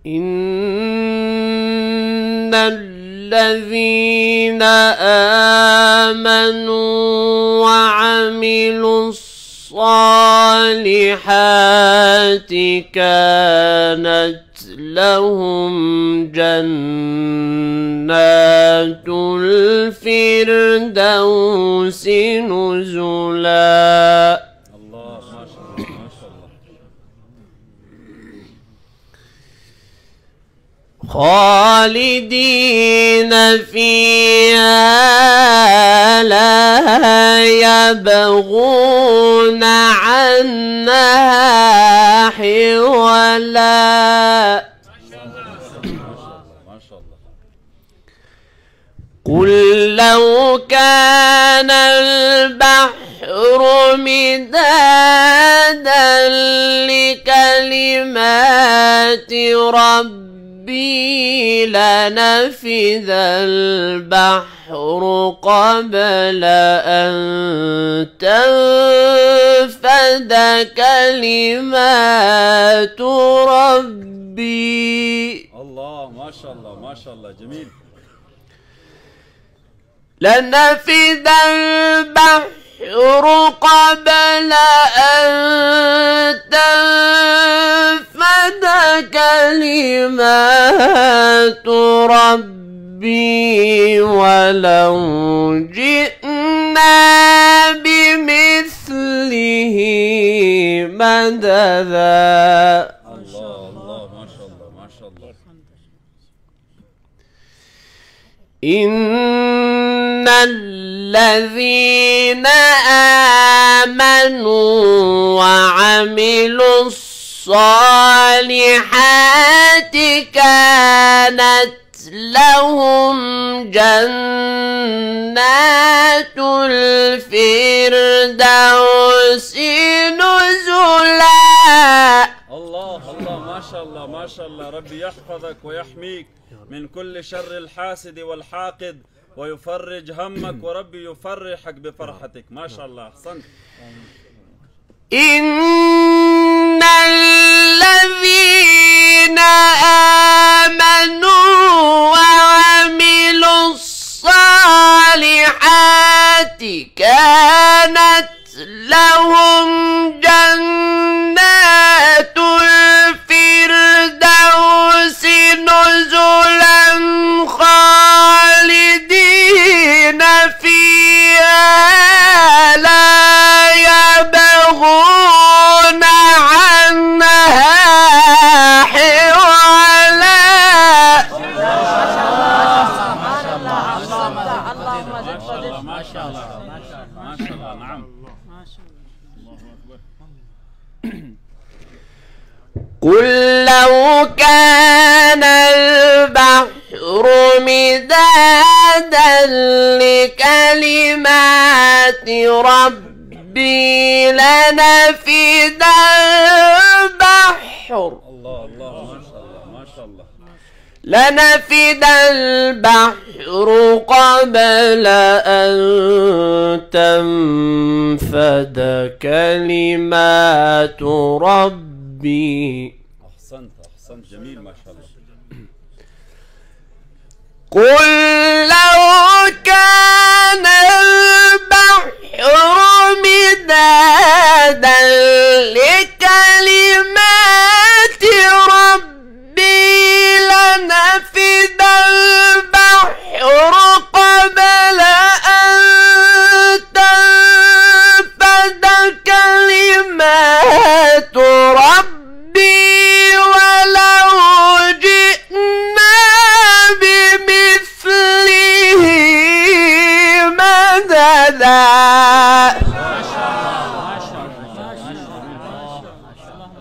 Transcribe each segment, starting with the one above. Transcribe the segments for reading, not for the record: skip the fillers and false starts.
إن الذين آمنوا وعملوا الصالحات كانت لهم جنات الفردوس نزلا. الله ما شاء الله ما شاء الله. خالدين فيها لا يبغون عنها حولا. قل لو كان البحر مدادا لكلمات ربي لنفذ البحر قبل أن تنفد كلمات ربي. الله ما شاء الله ما شاء الله جميل. لنفذ البحر قبل أن تنفد كلمات ربي ولو جئنا بمثله مددا. الله ما شاء الله ما شاء الله. إن الذين آمنوا وعملوا الصالحات كانت لهم جنات الفردوس نزلا. الله ما شاء الله ما شاء الله. ربي يحفظك ويحميك من كل شر الحاسد والحاقد ويفرج همك، وربي يفرحك بفرحتك. ما شاء الله أحسنت. إن الذين آمنوا وعملوا الصالحات كانت لهم جنات الفردوس نزلا خالدين فيها لا يبغون عنها حولا. ما شاء الله ما شاء الله. نعم. قل لو كان البحر مدادا لكلمات ربي لنفد البحر. الله ما شاء الله ما شاء الله. لنفد البحر قبل أن تنفد كلمات ربي. أحسنت جميل ما شاء الله. قل لو كان البحر مدادا لكلمات ربي لنفد البحر قبل أن تنفد كلمات ربي ولو جئنا بمثله مددا.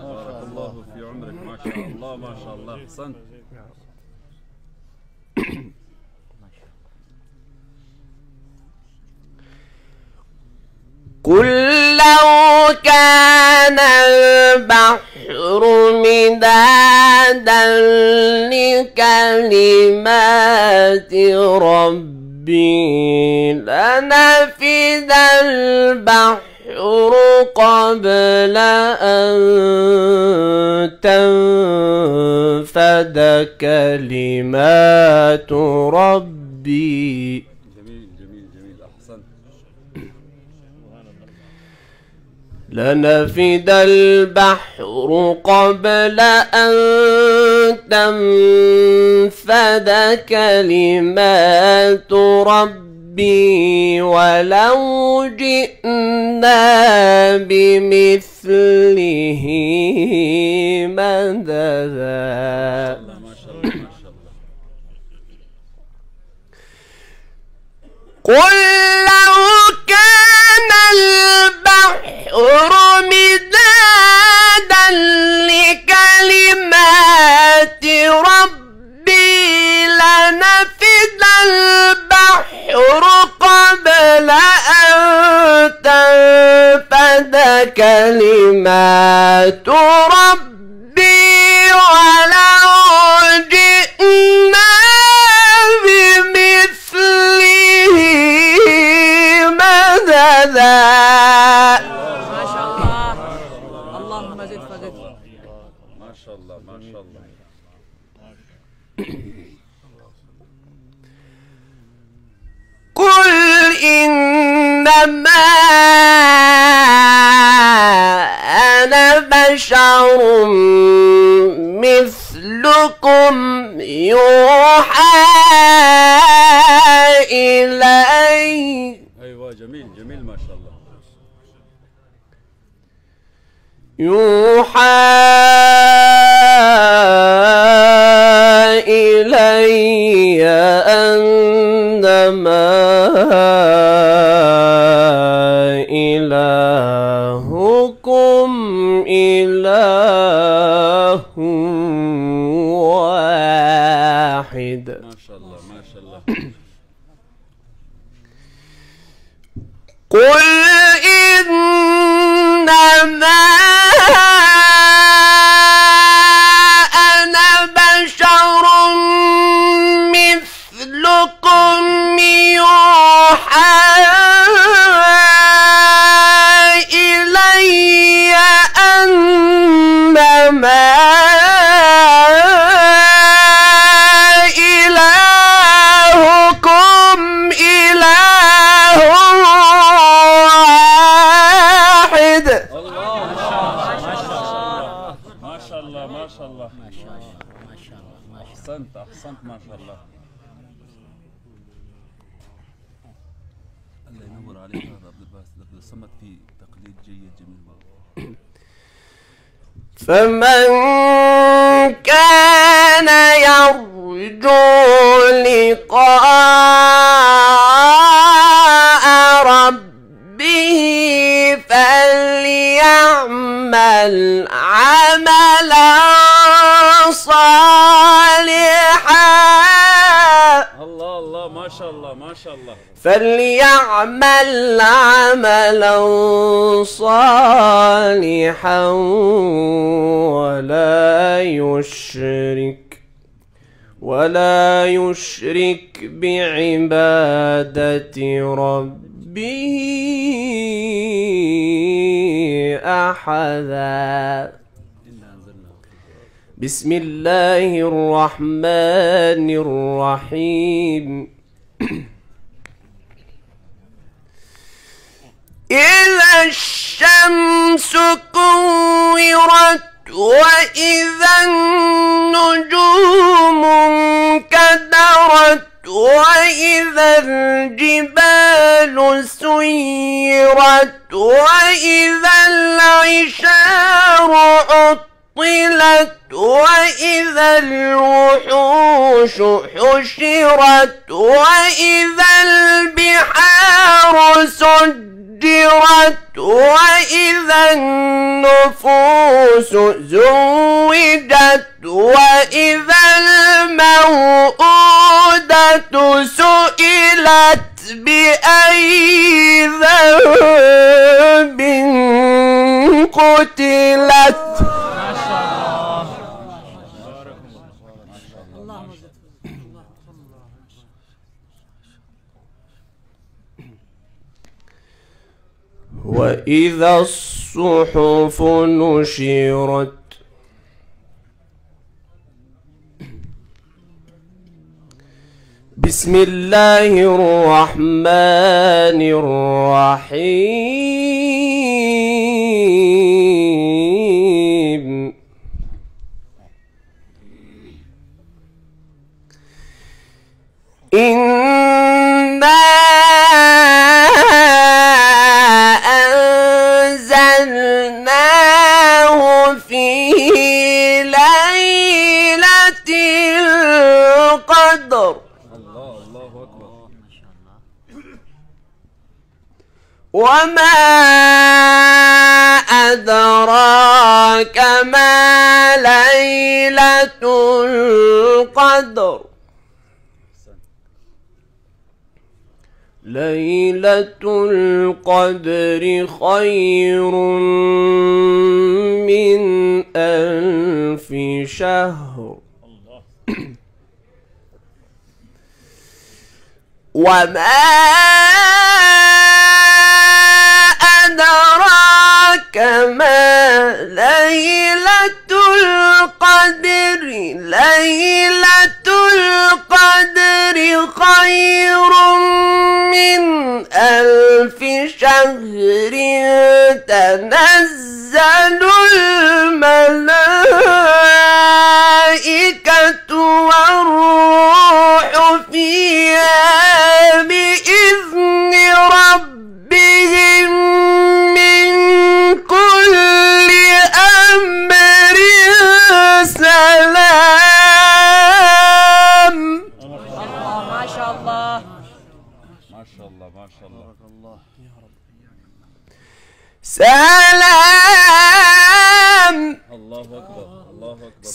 بارك الله في عمرك. ما شاء الله ما شاء الله. أحسنت. قل لو كان البحر مدادا لكلمات ربي لنفد البحر قبل أن تنفد كلمات ربي. جميل جميل جميل، أحسنت. لنفد البحر قبل أن تنفد كلمات ربي ولو جئنا بمثله مددا. ما شاء الله ما شاء الله. قل لو كان البحر مدادا لكلمات ربي لنفد البحر قبل أن تنفد كلمات ربي ولو جئنا بمثله مددا. ما شاء الله، اللهم زد فزد. ما شاء الله ما شاء الله. قل إنما أنا بشر مثلكم يوحى إلي. أيوة جميل جميل ما شاء الله. يوحى إلي أنما إلهكم إله واحد. ما شاء الله ما شاء الله. قل إنما أنا بشر مثلكم يوحى إلي أنما إلهكم إله واحد. الله ما شاء الله ما شاء الله ما شاء الله. أحسنت أحسنت ما شاء الله. الله ينور عليك هذا عبد الباسط، لقد صمت في تقليد جيد جميل. فمن كان يرجو لقاء ربه فليعمل عملا صالحا. الله الله ما شاء الله ما شاء الله. فليعمل عملا صالحا ولا يشرك بعبادة ربه أحدا. بسم الله الرحمن الرحيم. إذا الشمس كورت وإذا النجوم انكدرت وإذا الجبال سيرت وإذا العشار عطلت وإذا الوحوش حشرت وإذا البحار سجرت وإذا النفوس زوجت وإذا الموءودة سئلت بأي ذنب قتلت. وإذا الصحف نشرت بسم الله الرحمن الرحيم. إنا أنزلناه في ليلة القدر. الله أكبر. وما أدراك ما ليلة القدر. ليلة القدر خير من 1000 شهر. وما أدراك ما ليلة القدر. ليلة القدر خير من 1000 شهر. تنزل الملائكة والروح فيها بإذن ربهم من كل أمر سلام. ما شاء الله. ما شاء الله ما شاء الله. سلام. الله أكبر الله أكبر.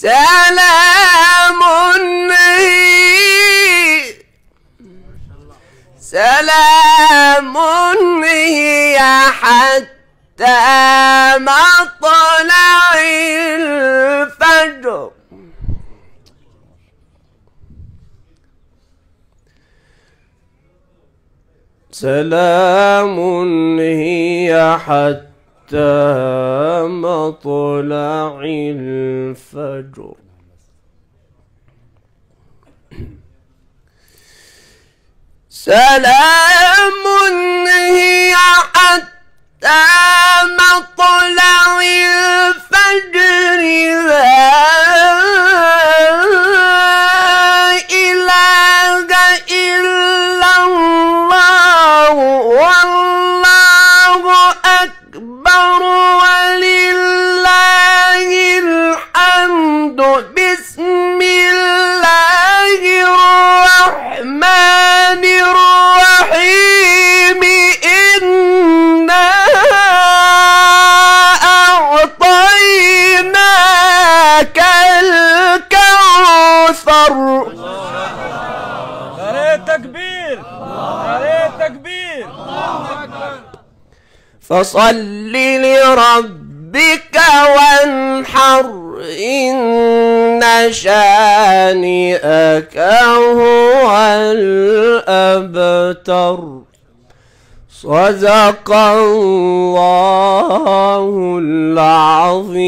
سلام هي حتى مطلع الفجر. سلام هي حتى مطلع الفجر. سلام هي حتى مطلع الفجر. لا إله إلا الله والله أكبر ولله الحمد. بسم الله الرحمن الرحيم. إنا أعطيناك الكوثر. ناري تكبير ناري تكبير. فصل لربك وانحر. إن شانئك هو الأبتر. صدق الله العظيم.